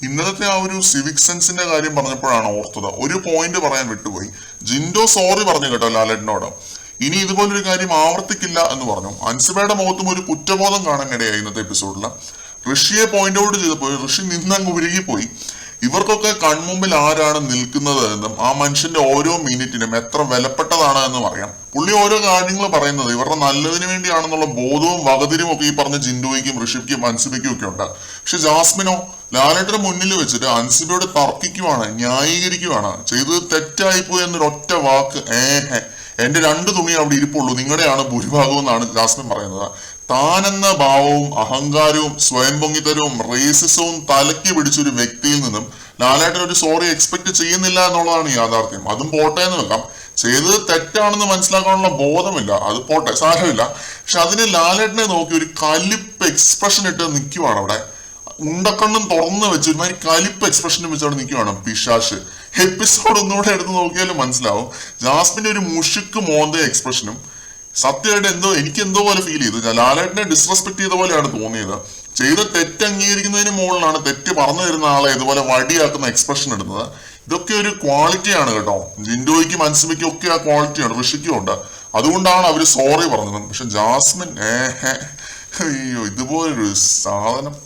ഇന്നലത്തെ ആ ഒരു സിവിക് സെൻസിന്റെ കാര്യം പറഞ്ഞപ്പോഴാണ് ഓർത്തത്. ഒരു പോയിന്റ് പറയാൻ വിട്ടുപോയി. ജിൻഡോ സോറി പറഞ്ഞു കേട്ടോ ലാലേട്ടനോട്. ഇനി ഇതുപോലൊരു കാര്യം ആവർത്തിക്കില്ല എന്ന് പറഞ്ഞു. അൻസിബയുടെ മുഖത്തും ഒരു കുറ്റബോധം കാണാനിടയായി ഇന്നത്തെ എപ്പിസോഡിൽ. ഋഷിയെ പോയിന്റ് ഔട്ട് ചെയ്തപ്പോൾ ഋഷി നിന്നങ്ങ് ഉരുകിപ്പോയി. ഇവർക്കൊക്കെ കൺമുമ്പിൽ ആരാണ് നിൽക്കുന്നത് എന്നും ആ മനുഷ്യന്റെ ഓരോ മിനിറ്റിനും എത്ര വിലപ്പെട്ടതാണ് എന്നും അറിയാം. പുള്ളി ഓരോ കാര്യങ്ങൾ പറയുന്നത് ഇവരുടെ നല്ലതിന് വേണ്ടിയാണെന്നുള്ള ബോധവും വകതിരും ഒക്കെ ഈ പറഞ്ഞ ജിൻഡോയ്ക്കും ഋഷിക്കും അൻസിബയ്ക്കും ഒക്കെ ഉണ്ട്. പക്ഷെ ജാസ്മിനോ ലാലേട്ടന് മുന്നിൽ വെച്ചിട്ട് അൻസിബയോട് തർക്കിക്കുവാണ്, ന്യായീകരിക്കുവാണ്. ചെയ്തത് തെറ്റായിപ്പോയി എന്നൊരൊറ്റ വാക്ക് എന്റെ 2 തുണി അവിടെ ഇരിപ്പുള്ളൂ, നിങ്ങളുടെയാണ് ഭൂരിഭാഗവും എന്നാണ് ജാസ്മിൻ പറയുന്നത്. താനെന്ന ഭാവവും അഹങ്കാരവും സ്വയം പൊങ്ങിത്തരവും റേസിസവും തലയ്ക്ക് പിടിച്ചൊരു വ്യക്തിയിൽ നിന്നും ലാലേട്ടൻ ഒരു സോറി എക്സ്പെക്ട് ചെയ്യുന്നില്ല എന്നുള്ളതാണ് യാഥാർത്ഥ്യം. അതും പോട്ടെ എന്ന് വെക്കാം. ചെയ്തത് തെറ്റാണെന്ന് മനസ്സിലാക്കാനുള്ള ബോധമില്ല, അത് പോട്ടെ, സാരമില്ല. പക്ഷെ അതിന് ലാലേട്ടനെ നോക്കി ഒരു കലിപ്പ് എക്സ്പ്രഷൻ ഇട്ട് നിൽക്കുവാണ് അവിടെ. ഉണ്ടക്കണ്ണും തുറന്നു വെച്ച് ഒരുമാതിരി കലിപ്പ് എക്സ്പ്രഷനും വെച്ച് അവിടെ നിൽക്കുവാണ് പിശാശ്. എപ്പിസോഡ് ഒന്നുകൂടെ എടുത്ത് നോക്കിയാലും മനസ്സിലാവും. ജാസ്മിന്റെ ഒരു മുഷുക്ക് മോന്ത എക്സ്പ്രഷനും സത്യമായിട്ട് എനിക്ക് എന്തോ പോലെ ഫീൽ ചെയ്തു. ലാലേട്ടനെ ഡിസ്റെസ്പെക്ട് ചെയ്ത പോലെയാണ് തോന്നിയത്. ചെയ്ത തെറ്റ് അംഗീകരിക്കുന്നതിന് മുകളിലാണ് തെറ്റ് പറഞ്ഞു തരുന്ന ആളെ ഇതുപോലെ വടിയാക്കുന്ന എക്സ്പ്രഷൻ ഇടുന്നത്. ഇതൊക്കെ ഒരു ക്വാളിറ്റിയാണ് കേട്ടോ. ജിൻഡോയ്ക്കും അൻസിബയ്ക്കും ഒക്കെ ആ ക്വാളിറ്റിയാണ്, ഋഷിക്കും ഉണ്ട്. അതുകൊണ്ടാണ് അവര് സോറി പറഞ്ഞത്. പക്ഷെ ജാസ്മിൻ അയ്യോ ഇതുപോലൊരു സാധനം.